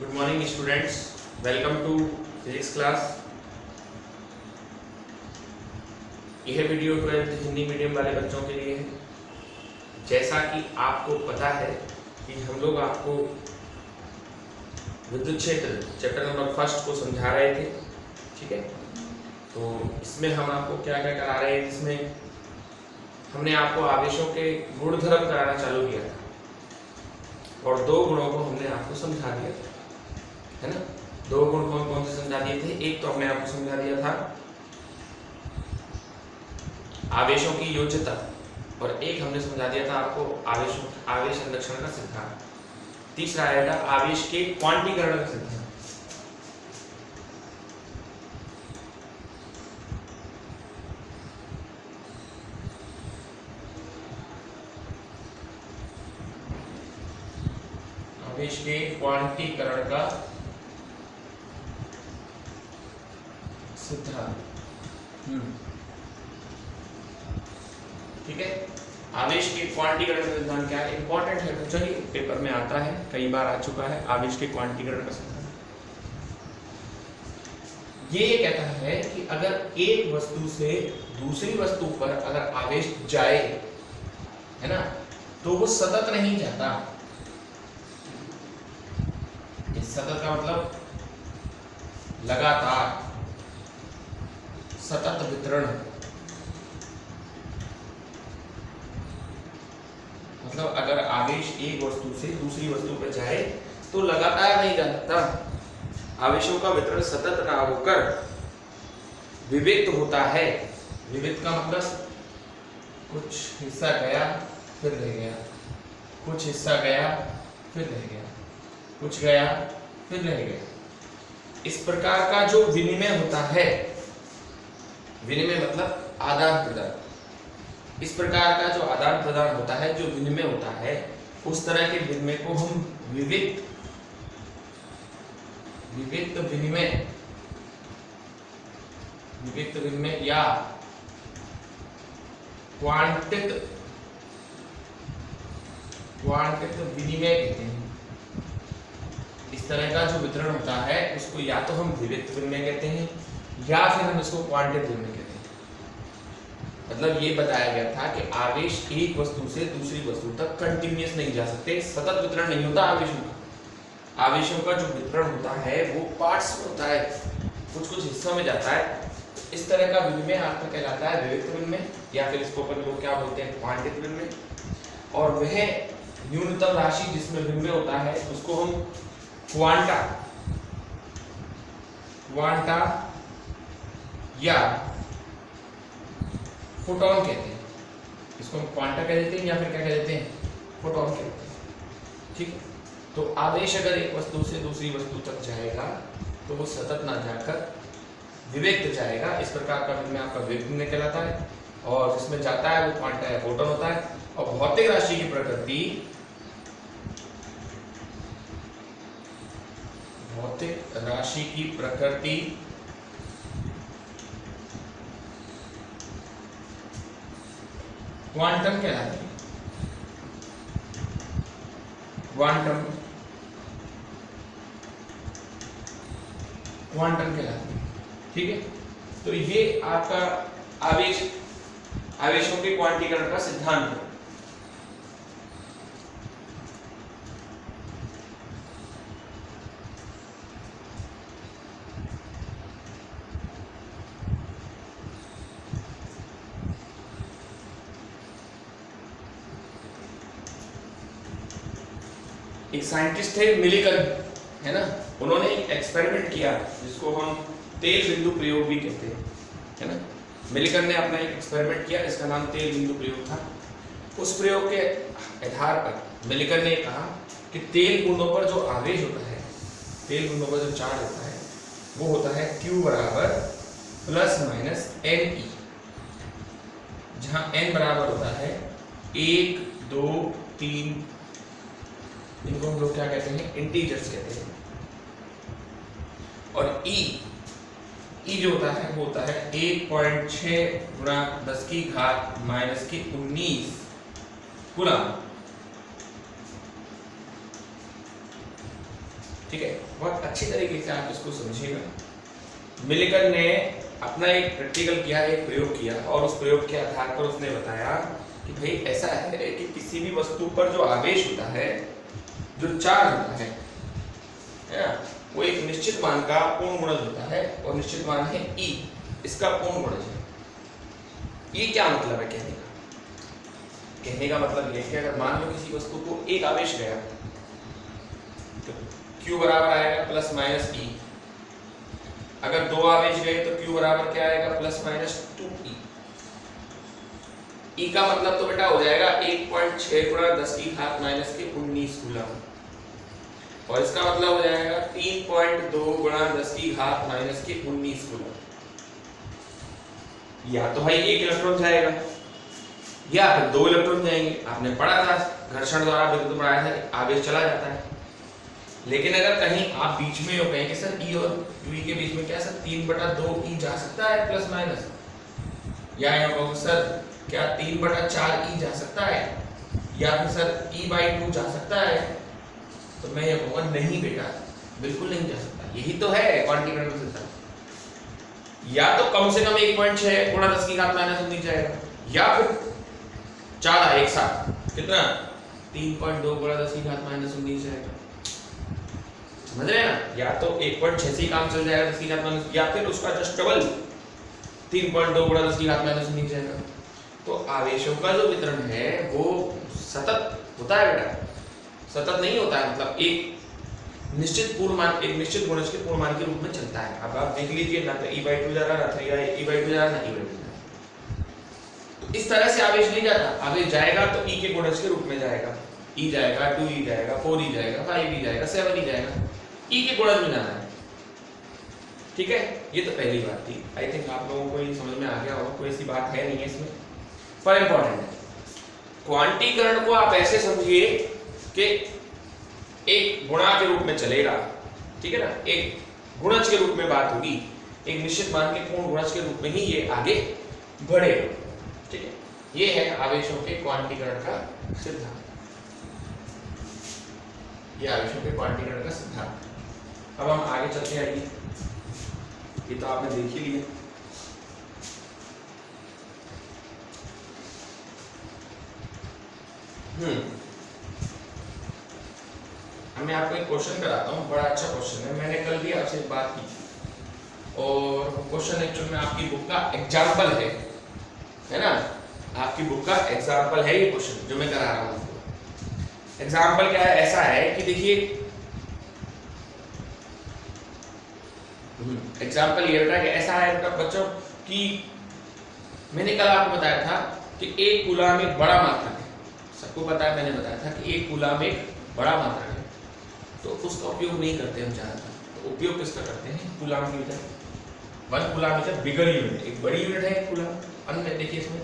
Good morning students, welcome to physics class. यह video 12th Hindi medium वाले बच्चों के लिए है। जैसा कि आपको पता है कि हम लोग आपको विद्युत क्षेत्र चैप्टर नंबर 1 को समझा रहे थे, ठीक है। तो इसमें हम आपको क्या क्या करा रहे हैं, इसमें हमने आपको आवेशों के गुणधर्म कराना चालू किया था और दो गुणों को हमने आपको समझा दिया था, है ना। दो गुण कौन कौन से समझा दिए थे? एक तो हमने आपको समझा दिया था आवेशों की योज्यता, और एक हमने समझा दिया था आपको आवेश संरक्षण का सिद्धांत। तीसरा आएगा आवेश के क्वांटीकरण का सिद्धांत। आवेश के क्वांटीकरण का सिद्धांत, ठीक है। आवेश के क्वांटीकरण का सिद्धांत क्या है? इंपॉर्टेंट है, तो चलिए पेपर में आता है, कई बार आ चुका है। आवेश के क्वांटीकरण का सिद्धांत ये कहता है कि अगर एक वस्तु से दूसरी वस्तु पर अगर आवेश जाए, है ना, तो वो सतत नहीं जाता। इस सतत का मतलब लगातार, सतत वितरण, मतलब अगर आवेश एक वस्तु से दूसरी वस्तु पर जाए तो लगातार नहीं जाता। आवेशों का वितरण सतत ना होकर विविक्त होता है। विविक्त का मतलब कुछ हिस्सा गया फिर रह गया, कुछ हिस्सा गया फिर रह गया, कुछ गया फिर रह गया। इस प्रकार का जो विनिमय होता है, विनिमय मतलब आदान प्रदान, इस प्रकार का जो आदान प्रदान होता है, जो विनिमय होता है, उस तरह के विनिमय को हम विविक्त विनिमय या क्वांटित विनिमय कहते हैं। इस तरह का जो वितरण होता है उसको या तो हम विविक्त विनिमय कहते हैं या फिर हम इसको क्वांटित विनिमय कहते हैं। मतलब ये बताया गया था कि आवेश एक वस्तु से दूसरी वस्तु तक कंटिन्यूअस नहीं जा सकते, सतत वितरण नहीं होता आवेशों का। आवेशों का जो वितरण होता है वो पार्ट्स में होता है, कुछ कुछ हिस्सों में जाता है। इस तरह का विनिमय आपका कहलाता है विविक्त विनिमय, या फिर इसको अपन लोग क्या बोलते हैं, क्वांटित विनिमय। और वह न्यूनतम राशि जिसमें विनिमय होता है उसको हम क्वांटा या फोटोन कहते हैं। इसको हम क्वांटा कह देते हैं या फिर क्या कह देते हैं, फोटोन कहते हैं, ठीक है। तो आवेश अगर एक वस्तु से दूसरी वस्तु तक जाएगा तो वो सतत ना जाकर विविक्त जाएगा। इस प्रकार का विनिमय आपका विविक्त विनिमय कहलाता है, और जिसमें जाता है वो क्वांटा या फोटोन होता है। और भौतिक राशि की प्रकृति क्वांटम कहलाती है। क्वांटम कहलाती है, ठीक है। तो ये आपका आवेशों के क्वांटीकरण का सिद्धांत है। एक साइंटिस्ट थे मिलिकन, है ना, उन्होंने एक एक्सपेरिमेंट किया जिसको हम तेल बिंदु प्रयोग भी कहते हैं, है ना। मिलिकन ने अपना एक एक्सपेरिमेंट किया, इसका नाम तेल बिंदु प्रयोग था। उस प्रयोग के आधार पर मिलिकन ने कहा कि तेल बूंदों पर जो आवेश होता है, तेल बूंदों पर जो चार्ज होता है वो होता है Q बराबर ±NE, जहां N बराबर होता है 1, 2, 3, इनको हम लोग क्या कहते हैं, इंटीजर्स कहते हैं। और E जो होता है वो होता है 1.6 गुणा 10⁻⁻⁹ गुणा, ठीक है, बहुत अच्छी तरीके से आप इसको समझिएगा। मिलिकन ने अपना एक प्रैक्टिकल किया, एक प्रयोग किया, और उस प्रयोग के आधार पर उसने बताया कि भाई ऐसा है कि किसी भी वस्तु पर जो आवेश होता है, जो चार्ज होता है वो एक निश्चित मान का पूर्ण गुणज होता है, और निश्चित मान है E, इसका पूर्ण गुणज है। ये क्या मतलब है कहने का? कहने का मतलब ये है कि अगर मान लो किसी वस्तु को एक आवेश गया तो Q बराबर आएगा प्लस माइनस E। अगर दो आवेश गए तो Q बराबर क्या आएगा? Plus minus 2E। E का मतलब तो बेटा हो जाएगा 1.6 गुणा 10 की घात माइनस के 19 कूलम, और इसका मतलब हो जाएगा 3.2 गुणा 10 की घात माइनस के 19 कूलम। या तो भाई एक इलेक्ट्रॉन जाएगा या फिर दो इलेक्ट्रॉन जाएंगे। आपने पढ़ा था घर्षण द्वारा विद्युत पढ़ाया था, आवेश चला जाता है। लेकिन अगर कहीं आप बीच में हो गए कि सर E और UE के बीच में क्या सर 3/2E जा सकता है प्लस माइनस, या यहाँ कहो सर क्या 3/4E जा सकता है, या फिर सर E/2 जा सकता है, तो मैं ये कहूँगा नहीं बेटा, बिल्कुल नहीं जा सकता। यही तो है क्वांटीकरण का सिद्धांत। या तो कम से कम 1.6 गुणा 10 की घात माइनस 19 जाएगा, या फिर ज्यादा एक साथ कितना 3.2 गुणा 10 की घात माइनस 19 जाएगा। समझ रहे हैं ना? या तो 1.6 से काम चल जाएगा 10 की घात माइनस, या फिर उसका जस्ट डबल 3.2 गुणा 10 की घात माइनस 19 जाएगा। तो आवेशों का जो वितरण है वो सतत होता है बेटा, सतत नहीं होता है। मतलब एक निश्चित पूर्ण मान, एक निश्चित गुणज के पूर्ण मान के रूप में चलता है। अब आप देख लीजिए ना तो E/2 जा रहा, ना 3E/2 जा रहा, ना E/2 जा रहा। तो इस तरह से आवेश नहीं जाता। आवेश जाएगा तो E के गुणज के रूप में जाएगा। E जाएगा, 2E जाएगा, 4E जाएगा, 5E जाएगा, 7E जाएगा। E के गुणज में जाना है। ठीक है, ये तो पहली बात थी। आई थिंक आप लोगों को ये समझ में आ गया होगा, कोई ऐसी बात है नहीं है इसमें, पर इंपॉर्टेंट है। क्वांटीकरण को आप ऐसे समझिए कि एक गुणा के रूप में चलेगा, ठीक है ना, एक गुणज के रूप में बात होगी, एक निश्चित मान के पूर्ण गुणज के रूप में ही ये आगे बढ़ेगा। ठीक है, ये है आवेशों के क्वांटीकरण का सिद्धांत। ये आवेशों के क्वांटीकरण का सिद्धांत। अब हम आगे चलते हैं। ये तो आपने देख ही लिया। मैं आपको एक क्वेश्चन कराता हूँ, बड़ा अच्छा क्वेश्चन है। मैंने कल भी आपसे बात की, और क्वेश्चन एक्चुअल में आपकी बुक का एग्जाम्पल है ना, आपकी बुक का एग्जाम्पल है ये क्वेश्चन जो मैं करा रहा हूँ। एग्जाम्पल क्या है? ऐसा है कि देखिए, एग्जाम्पल ये बेटा कि ऐसा है बेटा बच्चों कि मैंने कल आपको बताया था कि एक कूलम एक बड़ा मात्रक है। सबको पता है, मैंने बताया था कि एक कूलम एक बड़ा मात्रक है, तो उसका उपयोग नहीं करते हम ज़्यादातर। तो उपयोग किसका करते हैं? Coulomb metre. 1 coulomb metre bigger unit, एक बड़ी यूनिट है एक कूलम। अन्य देखिए इसमें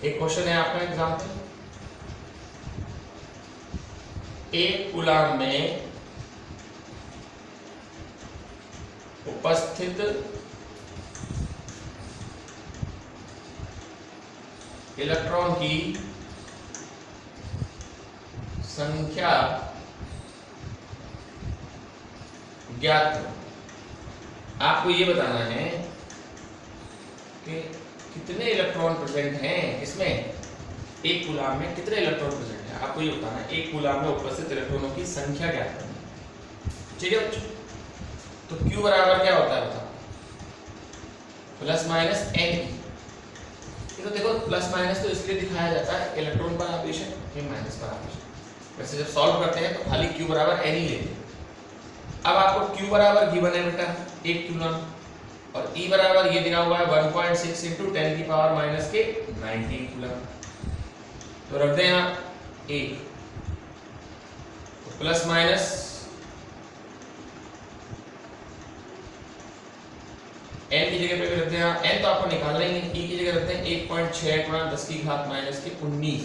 एक क्वेश्चन है आपका एग्जाम्पल, एक कूलम में उपस्थित इलेक्ट्रॉन की संख्या ज्ञात है। आपको ये बताना है कि कितने इलेक्ट्रॉन प्रेजेंट हैं इसमें, एक कूलम में कितने इलेक्ट्रॉन प्रेजेंट है, आपको ये बताना है। एक कूलम में उपस्थित इलेक्ट्रॉनों की संख्या ज्ञात करनी है। ठीक है बच्चों, तो Q बराबर क्या होता है बताओ? Plus minus N। तो देखो प्लस माइनस तो इसलिए दिखाया जाता है, इलेक्ट्रॉन पर आवेश है, ये माइनस पर आवेश है। वैसे जब सॉल्व करते हैं तो खाली Q बराबर N ही लेते हैं। अब आपको Q बराबर गिवन है बेटा एक कूलम, और E बराबर ये दिया हुआ है 1.6 × 10 की पावर माइनस के 19 कूलम। तो रख दें यहाँ 1, तो प्लस माइनस n की जगह पे भी रखते हैं यहाँ, n तो आपको निकालना ही है, e की जगह रखते हैं 1.6 गुणा 10 की घात माइनस के 19।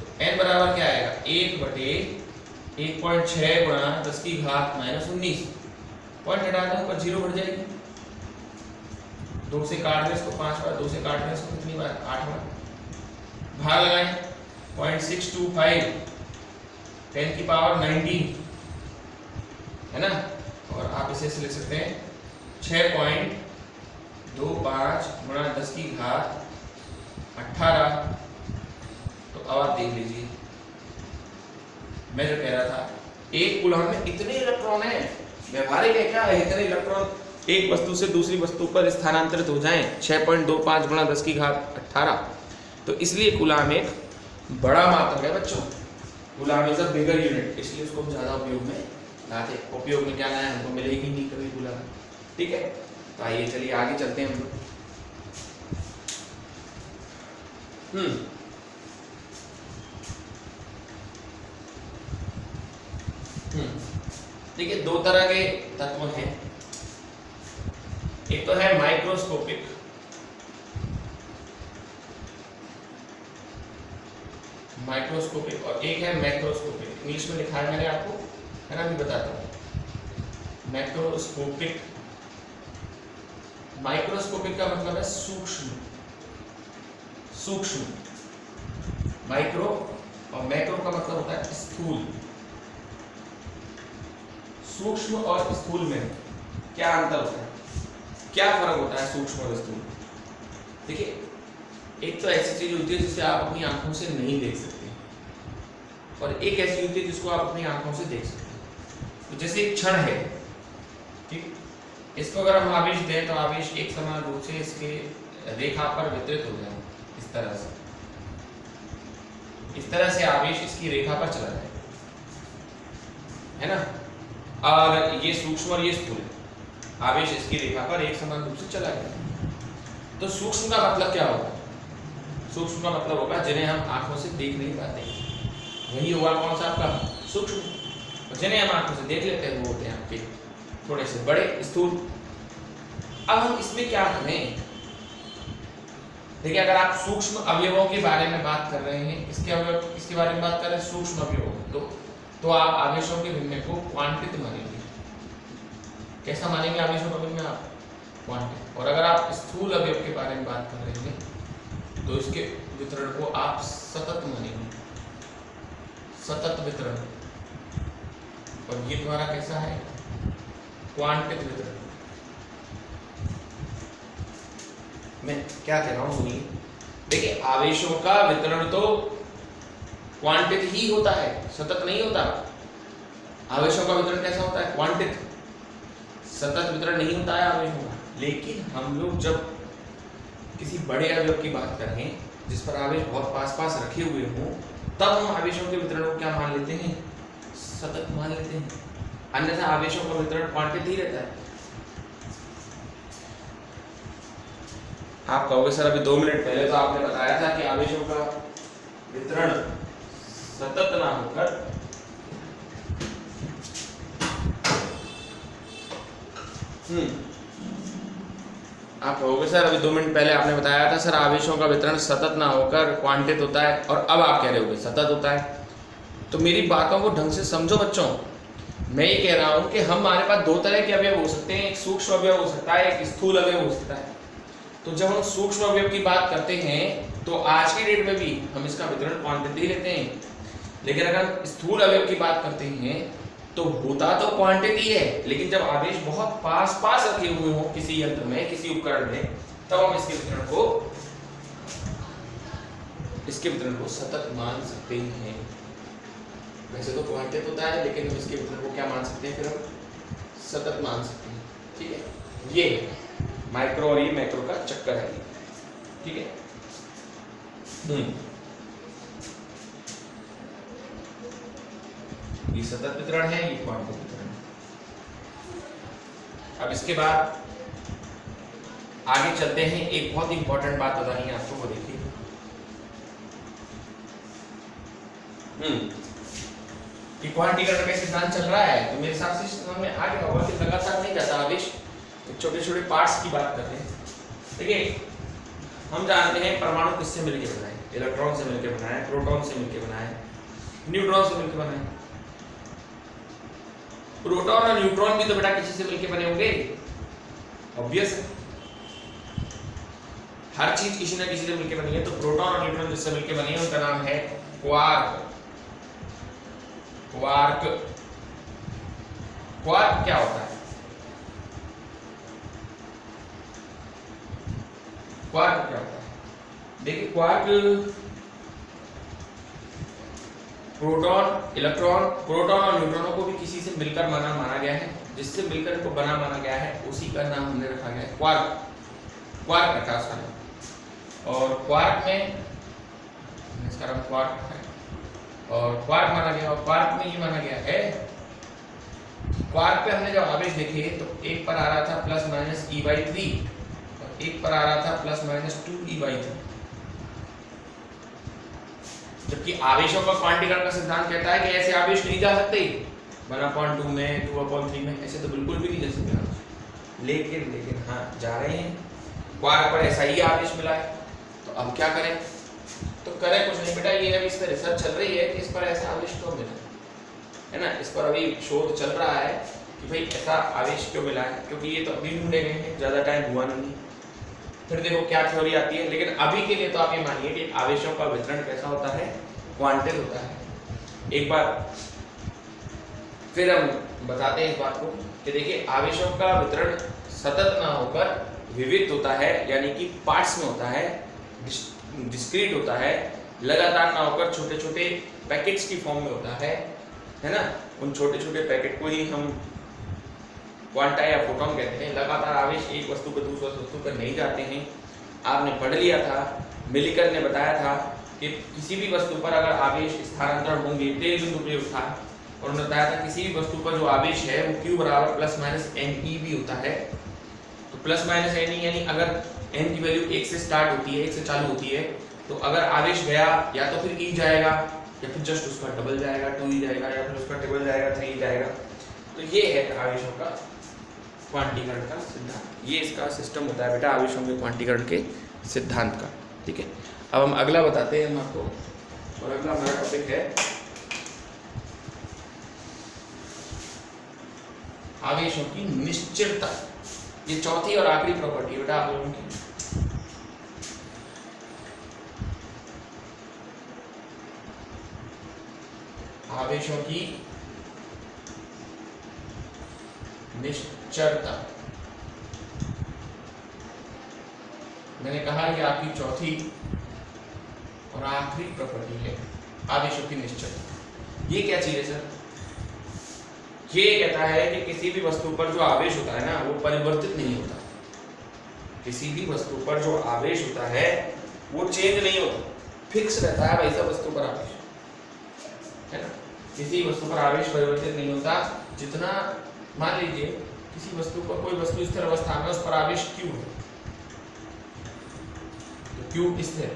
तो n बराबर क्या आएगा? 1/1.6 गुणा 10 की घात माइनस 19। पॉइंट हटा दें, ऊपर 0 बढ़ जाएगी। 2 से काट दें इसको 5 बार, 2 से काट दें इसको कितनी बार? 8 बार। भाग लगाएं 0.625 10 की पावर 19 है ना, आप इसे लिख सकते हैं 6.25 गुणा 10 की घात 18। तो अब आप देख लीजिए, मैं जो कह रहा था एक कूलम में इतने इलेक्ट्रॉन हैं, व्यवहारिक है क्या, इतने इलेक्ट्रॉन एक वस्तु से दूसरी वस्तु पर स्थानांतरित हो जाएं 6.25 गुणा 10 की घात 18। तो इसलिए कूलम एक बड़ा मात्रक है बच्चों, coulomb is a bigger unit, इसलिए उसको हम ज्यादा उपयोग में लाते। उपयोग में क्या लाए, हमको मिलेगी नहीं कभी कूलम। ठीक है, तो आइए चलिए आगे चलते हैं हम लोग। देखिए दो तरह के तत्व हैं, एक तो है माइक्रोस्कोपिक, और एक है मैक्रोस्कोपिक। इंग्लिश में लिखा है मैंने आपको, है ना, भी बताता हूँ। मैक्रोस्कोपिक, माइक्रोस्कोपिक का मतलब है सूक्ष्म, माइक्रो, और मैक्रो का मतलब होता है स्थूल। सूक्ष्म और स्थूल में क्या अंतर होता है, क्या फर्क होता है सूक्ष्म और स्थूल? देखिए, एक तो ऐसी चीज होती है जिसे आप अपनी आंखों से नहीं देख सकते, और एक ऐसी होती है जिसको आप अपनी आंखों से देख सकते हैं। तो जैसे एक क्षण है, ठीक, इसको अगर हम आवेश दें तो आवेश एक समान रूप से इसके रेखा पर वितरित हो जाए, इस तरह से आवेश इसकी रेखा पर चला जाए, है ना। और ये सूक्ष्म और ये स्थूल है, आवेश इसकी रेखा पर एक समान रूप से चला गया। तो सूक्ष्म का मतलब क्या होगा? सूक्ष्म का मतलब होगा जिन्हें हम आंखों से देख नहीं पाते, वही होगा कौन सा आपका सूक्ष्म। जिन्हें हम आंखों से देख लेते हैं वो होते हैं आपके थोड़े से बड़े, स्थूल। अब हम इसमें क्या करें? देखिए, अगर आप सूक्ष्म अवयवों के बारे में बात कर रहे हैं, इसके बारे में बात कर रहे हैं सूक्ष्म अवयवों, तो आप आवेशों के भिन्न को क्वांटित मानेंगे। कैसा मानेंगे आवेशों का भिन्न? आप क्वांटित। और अगर आप स्थूल अवयव के बारे में बात कर रहे हैं तो इसके वितरण को आप सतत मानेंगे, सतत वितरण। और ये द्वारा कैसा है? क्वांटित वितरण। मैं क्या कह रहा हूं सुनिए। देखिए, आवेशों का वितरण तो क्वांटित ही होता है, सतत नहीं होता। आवेशों का वितरण कैसा होता है? क्वांटित। सतत वितरण नहीं होता है आवेशों का। लेकिन हम लोग जब किसी बड़े अवयव की बात करें जिस पर आवेश बहुत पास पास रखे हुए हों, तब हम आवेशों के वितरण को क्या मान लेते हैं? सतत मान लेते हैं। अन्यथा आवेशों का वितरण क्वांटित ही रहता है। आप कहोगे सर अभी 2 मिनट पहले तो आपने बताया था कि आवेशों का वितरण सतत ना होकर आप कहोगे सर अभी 2 मिनट पहले आपने बताया था सर आवेशों का वितरण सतत ना होकर क्वांटित होता है, और अब आप कह रहे होगे सतत होता है। तो मेरी बातों को ढंग से समझो बच्चों। मैं ये कह रहा हूं कि हमारे पास 2 तरह के अवयव हो सकते हैं, एक सूक्ष्म अवयव हो सकता है, एक स्थूल अवयव हो सकता है। तो जब हम सूक्ष्म अवयव की बात करते हैं तो आज की डेट में भी हम इसका वितरण क्वांटिट ही लेते हैं, लेकिन अगर हम स्थूल अवयव की बात करते हैं तो होता तो क्वांटिट ही है, लेकिन जब आवेश बहुत पास पास रखे हुए हो किसी यंत्र में, किसी उपकरण में, तब हम इसके वितरण को सतत मान सकते हैं। वैसे तो क्वांटिट होता है, लेकिन हम इसके वितरण को क्या मान सकते हैं? फिर हम सतत मान सकते हैं। ठीक है, ये माइक्रो और ये मैक्रो का चक्कर है। ठीक है, ये सतत वितरण है, ये क्वांटित वितरण है। अब इसके बाद आगे चलते हैं। एक बहुत इंपॉर्टेंट बात बतानी है आपको, वो देखिए। क्वांटीकरण का सिद्धांत चल रहा है तो मेरे हिसाब से समझ में आ गया होगा कि लगातार नहीं जाता आवेश, छोटे छोटे पार्ट्स की बात कर रहे हैं। देखिए, हम जानते हैं परमाणु किससे मिलकर बना है? इलेक्ट्रॉन से मिलकर बना है, प्रोटॉन से मिलकर बना है, न्यूट्रॉन से मिलकर बना है। प्रोटॉन और न्यूट्रॉन भी तो बेटा किसी से मिलकर बने होंगे, ऑब्वियस है। हर चीज किसी ना किसी से मिलकर बनी है। तो प्रोटॉन और न्यूट्रॉन जिससे मिलकर बनी है उनका नाम है क्वार्क। क्वार्क क्या होता है? क्वार्क क्या होता है? देखिए क्वार्क प्रोटॉन, इलेक्ट्रॉन, प्रोटॉन और न्यूट्रॉनों को भी किसी से मिलकर माना गया है, जिससे मिलकर इनको बना माना गया है, उसी का नाम हमने रखा गया है क्वार्क। क्वार्क रखा उसका नाम। और क्वार्क में इसका नाम क्वार्क है और क्वार्क माना गया। और क्वार्क में ये माना गया है, क्वार्क पे हमने जब आवेश देखे तो एक पर आ रहा था प्लस माइनस e/3 और एक पर आ रहा था प्लस माइनस 2e/3। जबकि आवेशों का क्वांटीकरण का सिद्धांत कहता है कि ऐसे आवेश नहीं जा सकते 1/2 में 2/3 में, ऐसे तो बिल्कुल भी नहीं जा सकते। लेकिन हाँ जा रहे हैं। क्वार्क पर ऐसा ही आवेश मिला है, तो अब क्या करें? तो करें कुछ नहीं बेटा, ये अभी इस पर रिसर्च चल रही है कि इस पर ऐसा आवेश क्यों मिला है ना। इस पर अभी शोध चल रहा है कि भाई ऐसा आवेश क्यों मिला है, क्योंकि ये तो अभी ढूंढे गए हैं, ज़्यादा टाइम हुआ नहीं। फिर देखो क्या थ्योरी आती है, लेकिन अभी के लिए तो आप ये मानिए कि आवेशों का वितरण कैसा होता है, क्वांटिल होता है। एक बार फिर हम बताते हैं इस बात को कि देखिए आवेशों का वितरण सतत ना होकर विविध होता है, यानी कि पार्ट्स में होता है, डिस्क्रीट होता है, लगातार ना होकर छोटे छोटे पैकेट्स की फॉर्म में होता है ना। उन छोटे छोटे पैकेट को ही हम क्वांटा या फोटॉन कहते हैं। लगातार आवेश एक वस्तु पर दूसरी वस्तु पर नहीं जाते हैं। आपने पढ़ लिया था, मिलिकर ने बताया था कि किसी भी वस्तु पर अगर आवेश स्थानांतरण होंगे, तेल बिंदु प्रयोग था, और उन्होंने बताया था किसी भी वस्तु पर जो आवेश है वो Q बराबर प्लस माइनस NE भी होता है। तो प्लस माइनस NE यानी अगर n की वैल्यू 1 से स्टार्ट होती है, 1 से चालू होती है, तो अगर आवेश गया या तो फिर E जाएगा या फिर जस्ट उसका डबल जाएगा 2E जाएगा, या फिर उसका ट्रिपल जाएगा 3E जाएगा। तो ये है आवेशों का क्वांटीकरण का सिद्धांत। ये इसका सिस्टम होता है बेटा आवेशों के क्वांटीकरण के सिद्धांत का। ठीक है, अब हम अगला बताते हैं हम आपको, और अगला हमारा टॉपिक है आवेशों की निश्चलता। ये चौथी और आखिरी प्रॉपर्टी बेटा आप लोगों की। आवेशों की निश्चलता, मैंने कहा ये आपकी चौथी और आखिरी प्रॉपर्टी है आवेशों की निश्चलता। ये क्या चीज है सर? ये कहता है कि किसी भी वस्तु पर जो आवेश होता है ना वो परिवर्तित नहीं होता। किसी भी वस्तु पर जो आवेश होता है वो चेंज नहीं होता, फिक्स रहता है वैसा वस्तु पर आवेश, है ना। किसी वस्तु पर आवेश परिवर्तित नहीं होता। जितना मान लीजिए किसी वस्तु पर, कोई वस्तु स्थिर अवस्था में, उस पर आवेश Q है, तो Q स्थिर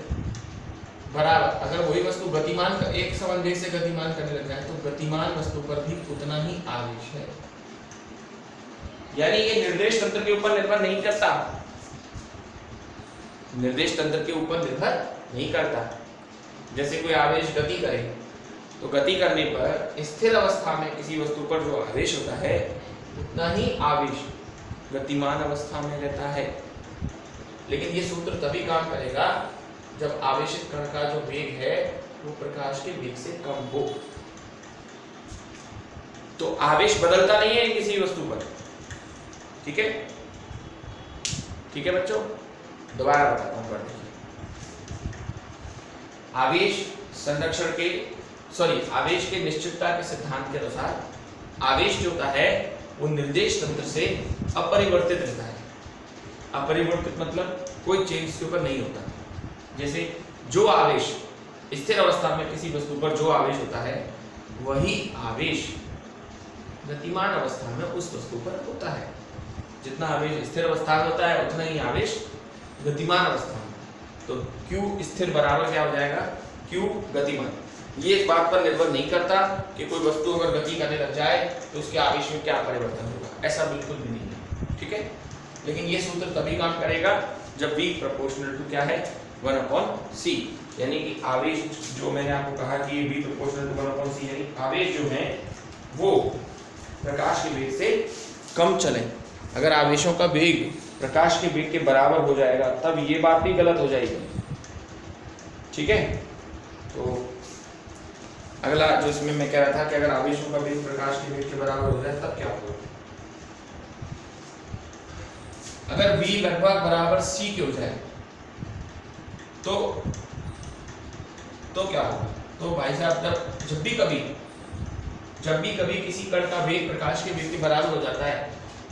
बराबर, अगर वही वस्तु गतिमान एक समान वेग से गतिमान करने लग जाए तो गतिमान वस्तु पर भी उतना ही आवेश है। यानी ये निर्देश तंत्र के ऊपर निर्भर नहीं करता, निर्देश तंत्र के ऊपर निर्भर नहीं करता। जैसे कोई आवेश गति करे तो गति करने पर स्थिर अवस्था में किसी वस्तु पर जो आवेश होता है उतना ही आवेश गतिमान अवस्था में रहता है। लेकिन ये सूत्र तभी काम करेगा जब आवेशित कण का जो वेग है वो प्रकाश के वेग से कम हो। तो आवेश बदलता नहीं है किसी वस्तु पर। ठीक है, ठीक है बच्चों, दोबारा बताता हूं, पढ़ लीजिए। आवेश संरक्षण के आवेश के निश्चितता के सिद्धांत के अनुसार आवेश जो होता है वो निर्देश तंत्र से अपरिवर्तित रहता है। अपरिवर्तित मतलब कोई चेंज इसके ऊपर नहीं होता। जैसे जो आवेश स्थिर अवस्था में किसी वस्तु पर जो आवेश होता है वही आवेश गतिमान अवस्था में उस वस्तु पर होता है। जितना आवेश स्थिर अवस्था में होता है उतना ही आवेश गतिमान अवस्था में। तो Q स्थिर बराबर क्या हो जाएगा, Q गतिमान। ये इस बात पर निर्भर नहीं करता कि कोई वस्तु अगर गति करने लग जाए तो उसके आवेश में क्या परिवर्तन होगा, ऐसा बिल्कुल भी नहीं है। ठीक है, लेकिन ये सूत्र तभी काम करेगा जब V प्रोपोर्शनल टू क्या है 1/c, यानी कि आवेश जो मैंने आपको कहा कि V प्रोपोर्शनल टू 1/c, यानी आवेश जो है वो प्रकाश के वेग से कम चले। अगर आवेशों का वेग प्रकाश के वेग के बराबर हो जाएगा तब ये बात भी गलत हो जाएगी। ठीक है, तो अगला जो इसमें मैं कह रहा था कि अगर आवेशों का वेग प्रकाश के वेग के बराबर हो जाए तब क्या होगा। अगर v लगभग बराबर c के हो जाए तो क्या होगा? तो भाई साहब जब भी कभी किसी कण का वेग प्रकाश के वेग के बराबर हो जाता है,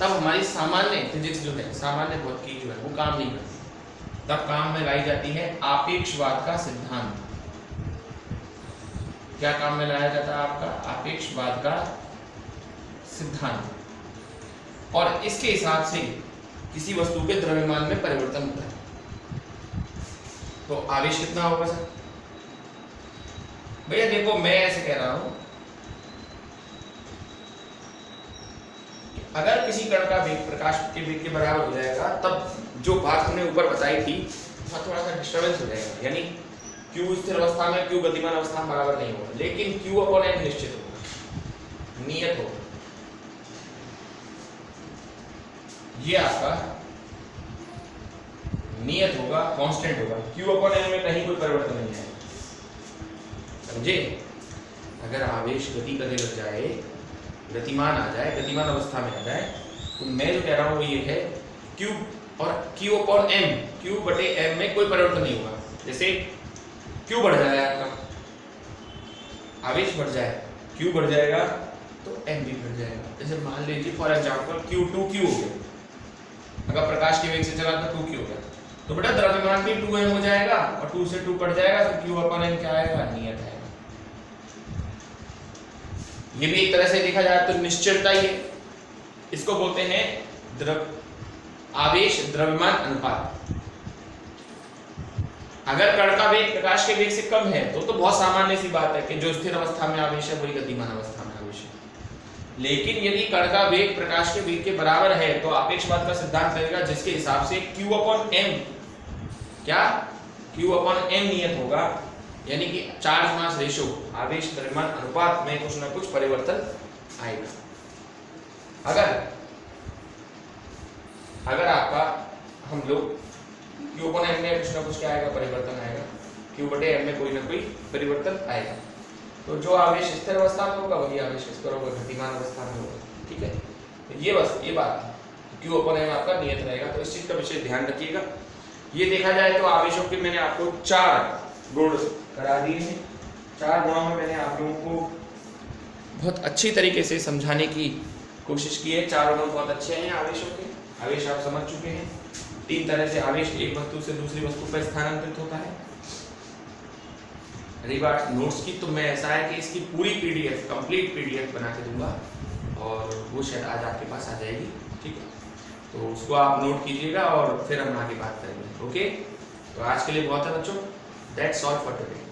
तब हमारी सामान्य फिजिक्स जो है, सामान्य भौतिकी जो है, वो काम नहीं करती। तब काम में लाई जाती है आपेक्षवाद का सिद्धांत। क्या काम में लाया जाता है आपका? आपेक्षवाद का सिद्धांत। और इसके हिसाब से किसी वस्तु के द्रव्यमान में परिवर्तन होता है। तो आवेश कितना होगा सर? भैया देखो, मैं ऐसे कह रहा हूं, अगर किसी कण का वेग प्रकाश के वेग के बराबर हो जाएगा, तब जो बात हमने ऊपर बताई थी थोड़ा सा डिस्टर्बेंस हो जाएगा। यानी Q स्थिर अवस्था में Q गतिमान अवस्था में बराबर नहीं होगा, लेकिन Q/m निश्चित होगा, नियत होगा। ये आपका नियत होगा, कांस्टेंट होगा। Q/m में कहीं कोई परिवर्तन नहीं आएगा, समझे? अगर आवेश गति करने लग जाए, गतिमान आ जाए, गतिमान अवस्था में आ जाए, तो मैं जो कह रहा हूं वो ये है, Q/m में कोई परिवर्तन नहीं होगा। जैसे Q बढ़ जाए, आपका आवेश बढ़ जाए, Q बढ़ जाएगा तो m भी बढ़ जाएगा। जैसे मान लीजिए फॉर एग्जांपल Q2Q हो गया, अगर प्रकाश के वेग से चला तो 2Q हो गया, तो बेटा द्रव्यमान भी 2m हो जाएगा और 2 से 2 कट जाएगा, तो Q/m क्या आएगा? नियत आएगा। ये भी एक तरह से देखा जाए तो निश्चलता ही है। इसको बोलते हैं आवेश द्रव्यमान अनुपात। अगर कण का वेग प्रकाश के वेग से कम है तो बहुत सामान्य सी बात है कि जो स्थिर अवस्था में आवेश है वही गतिमान अवस्था में आवेश है। लेकिन यदि कण का वेग प्रकाश के वेग के बराबर है तो आपेक्षवाद का सिद्धांत लगेगा, जिसके हिसाब से Q/m क्या? Q/m नियत होगा। यानी कि चार्ज मास रेशो, आवेश द्रव्यमान अनुपात में कुछ ना कुछ परिवर्तन आएगा। अगर आपका हम लोग Q/m में कुछ ना कुछ क्या आएगा? परिवर्तन आएगा। Q/m में कोई ना कोई परिवर्तन आएगा। तो जो आवेश स्थिर अवस्था में होगा वही आवेश किस पर होगा? गतिमान अवस्था में होगा। ठीक है, तो ये बस ये बात, Q/m आपका नियत रहेगा। तो इस चीज का विशेष ध्यान रखिएगा। ये देखा जाए तो आवेशों के मैंने आपको 4 गुण करा दिए हैं। 4 गुणों में मैंने आप लोगों को बहुत अच्छी तरीके से समझाने की कोशिश की है। 4 गुण बहुत अच्छे हैं आवेशों के। आवेश आप समझ चुके हैं। 3 तरह से आवेश एक वस्तु से दूसरी वस्तु पर स्थानांतरित होता है। रही बात नोट्स की, तो मैं ऐसा है कि इसकी पूरी PDF, कंप्लीट PDF बना के दूंगा और वो शायद आज आपके पास आ जाएगी। ठीक है, तो उसको आप नोट कीजिएगा और फिर हम आगे बात करेंगे। ओके, तो आज के लिए बहुत है बच्चों। That's all for today.